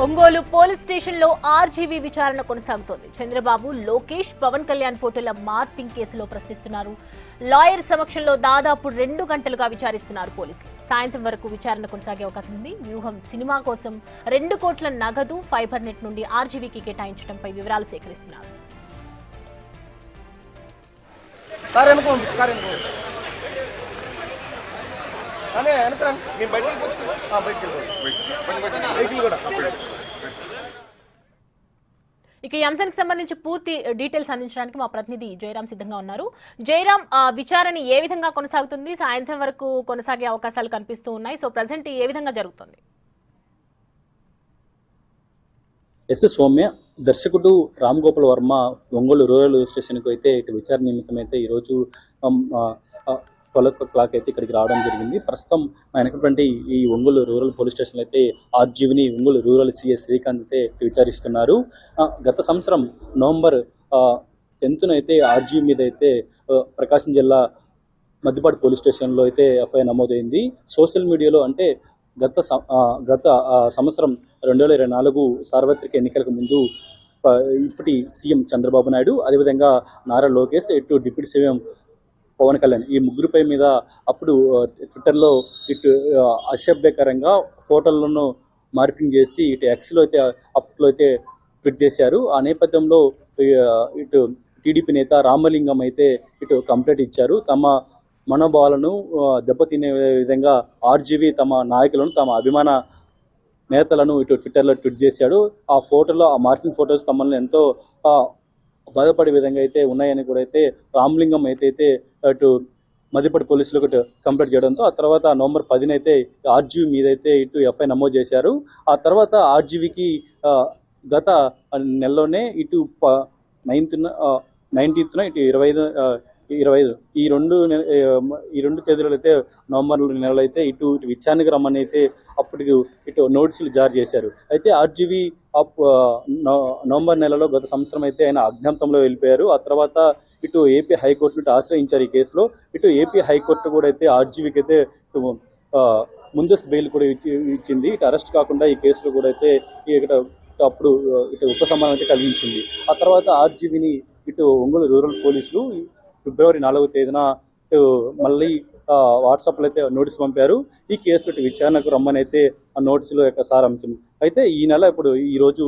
Ongole police స్టేషన్లో RGV విచారణ కొనసాగుతోంది. చంద్రబాబు, లోకేష్, పవన్ కళ్యాణ్ ఫోటోల మార్ఫింగ్ కేసులో ప్రశ్నిస్తున్నారు. లాయర్ సమక్షంలో దాదాపు 2 గంటలుగా విచారిస్తున్నారు పోలీసులు. సాయంత్రం వరకు విచారణ కొనసాగే అవకాశం ఉంది. వ్యూహం సినిమా కోసం 2 కోట్ల నగదు ఫైబర్ నెట్ నుండి ఆర్జీవీకి కేటాయించడంపై వివరాలు సేకరిస్తున్నారు. ఇక ఈ అంశానికి సంబంధించి పూర్తి డీటెయిల్స్ అందించడానికి మా ప్రతినిధి జయరాం సిద్ధంగా ఉన్నారు. జయరాం, విచారణ ఏ విధంగా కొనసాగుతుంది? సాయంత్రం వరకు కొనసాగే అవకాశాలు కనిపిస్తూ ఉన్నాయి. సో ప్రజెంట్ ఏ విధంగా జరుగుతుంది? సౌమ్య, దర్శకుడు రామ్ గోపాల్ వర్మ ఒంగోలు రూరల్ స్టేషన్కు అయితే విచారణ నిమిత్తం అయితే ఈరోజు 12 o'clock అయితే ఇక్కడికి రావడం జరిగింది. ప్రస్తుతం ఆయనటువంటి ఈ ఒంగోలు రూరల్ పోలీస్ స్టేషన్ అయితే ఆర్జీవీని ఒంగోలు రూరల్ సిఎస్ శ్రీకాంత్ అయితే విచారిస్తున్నారు. గత సంవత్సరం నవంబర్ 10న అయితే ఆర్జీవీ మీద అయితే ప్రకాశం జిల్లా మద్దిపాడు పోలీస్ స్టేషన్లో అయితే ఎఫ్ఐఆర్ నమోదైంది. సోషల్ మీడియాలో అంటే గత సంవత్సరం 2024 సార్వత్రిక ఎన్నికలకు ముందు ఇప్పటి సీఎం చంద్రబాబు నాయుడు, అదేవిధంగా నారా లోకేష్, ఇటు డిప్యూటీ సీఎం పవన్ కళ్యాణ్, ఈ ముగ్గురుపై మీద అప్పుడు ట్విట్టర్లో ఇటు అసభ్యకరంగా ఫోటోలను మార్ఫింగ్ చేసి ఇటు ఎక్స్లో అయితే అప్పట్లో అయితే ట్వీట్ చేశారు. ఆ నేపథ్యంలో ఇటు టీడీపీ నేత రామలింగం అయితే ఇటు కంప్లైంట్ ఇచ్చారు. తమ మనోభావాలను దెబ్బతినే విధంగా ఆర్జీవీ తమ నాయకులను, తమ అభిమాన నేతలను ఇటు ట్విట్టర్లో ట్వీట్ చేశాడు. ఆ ఫోటోలో, ఆ మార్ఫింగ్ ఫొటోస్ తమను ఎంతో బాధపడే విధంగా అయితే ఉన్నాయని కూడా అయితే రామలింగం అయితే అటు మదిపడి పోలీసులకు కంప్లైంట్ చేయడంతో ఆ తర్వాత నవంబర్ 10న అయితే ఆర్జీవీ మీద అయితే ఇటు ఎఫ్ఐఆర్ నమోదు చేశారు. ఆ తర్వాత ఆర్జీవీకి గత నెలలోనే ఇటు 19న ఇటు 25 ఈ రెండు తేదీలలో అయితే నవంబర్ నెలలో అయితే ఇటు విచారణకు రమ్మని అయితే అప్పటికి ఇటు నోటీసులు జారీ చేశారు. అయితే ఆర్జీవీ నవంబర్ నెలలో గత సంవత్సరం అయితే ఆయన అజ్ఞాతంలో వెళ్ళిపోయారు. ఆ తర్వాత ఇటు ఏపీ హైకోర్టును ఆశ్రయించారు ఈ కేసులో. ఇటు ఏపీ హైకోర్టు కూడా అయితే ఆర్జీవీకి అయితే ముందస్తు బెయిల్ కూడా ఇచ్చింది. ఇటు అరెస్ట్ కాకుండా ఈ కేసులో కూడా అయితే అప్పుడు ఇటు ఉపశమనం అయితే కలిగించింది. ఆ తర్వాత ఆర్జీవీని ఇటు ఒంగోలు రూరల్ పోలీసులు ఫిబ్రవరి 4వ తేదీన మళ్ళీ వాట్సాప్లో అయితే నోటీసు పంపారు. ఈ కేసు విచారణకు రమ్మని అయితే ఆ నోటీసులో యొక్క సారాంశం. అయితే ఈ నెల ఈ రోజు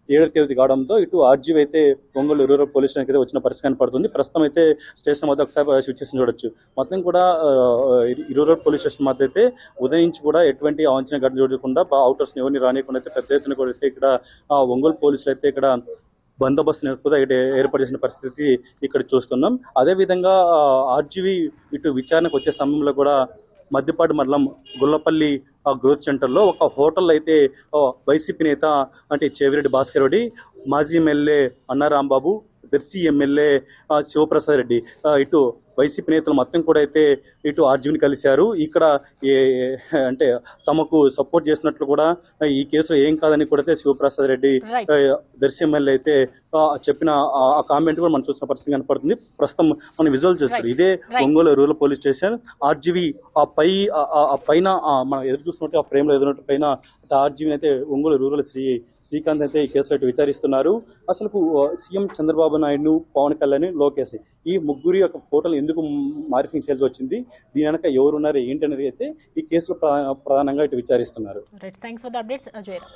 7వ తేదీ కావడంతో ఇటు ఆర్జీవీ అయితే ఒంగోలు రూరల్ పోలీస్ స్టేషన్కి అయితే వచ్చిన పరిస్థితి కనపడుతుంది. ప్రస్తుతం అయితే స్టేషన్ వద్ద ఒకసారి సిచ్యువేషన్ చూడొచ్చు. మొత్తం కూడా రూరల్ పోలీస్ స్టేషన్ మధ్య అయితే ఉదయం నుంచి కూడా ఎటువంటి అవాంఛనీయ ఘటన చూడకుండా అవుటర్స్ ఎవరిని రానియకుండా అయితే పెద్ద ఎత్తున కూడా అయితే ఇక్కడ ఒంగోలు పోలీసులు అయితే ఇక్కడ బందోబస్తు కూడా ఏర్పాటు చేసిన పరిస్థితి ఇక్కడ చూస్తున్నాం. అదేవిధంగా ఆర్జీవీ ఇటు విచారణకు వచ్చే సమయంలో కూడా మద్దిపాడు మండలం గుల్లపల్లి గ్రోత్ సెంటర్లో ఒక హోటల్ అయితే వైసీపీ నేత అంటే చెవిరెడ్డి భాస్కర్ రెడ్డి, మాజీ ఎమ్మెల్యే అన్నారాంబాబు, దర్శి ఎమ్మెల్యే శివప్రసాద్ రెడ్డి, ఇటు వైసీపీ నేతలు మొత్తం కూడా అయితే ఇటు ఆర్జీవీని కలిశారు. ఇక్కడ అంటే తమకు సపోర్ట్ చేసినట్లు కూడా ఈ కేసులో ఏం కాదని కూడా అయితే శివప్రసాద్ రెడ్డి, దర్శి ఎమ్మెల్యే అయితే చెప్పిన ఆ కామెంట్ కూడా మనం చూసిన పరిస్థితి కనపడుతుంది. ప్రస్తుతం మనం విజువల్ చూస్తారు. ఇదే Ongole rural police station. RGV ఆ పైన మనం ఎదురు చూస్తున్నట్టు ఆ ఫ్రేమ్ లో ఎదురున్నట్టు పైన ఆర్జీవీని అయితే ఒంగోలు రూరల్ శ్రీకాంత్ అయితే ఈ కేసులో విచారిస్తున్నారు. అసలు సీఎం చంద్రబాబు నాయుడు, పవన్ కళ్యాణ్, లోకేష్ ఈ ముగ్గురి యొక్క ఫోటోలు ఎందుకు మార్ఫింగ్ చేయాల్సి వచ్చింది, దీని వెనక ఎవరున్నారు ఏంటి అనేది అయితే ఈ కేసులో ప్రధానంగా ఇటు విచారిస్తున్నారు. Thanks for the updates Jayaram.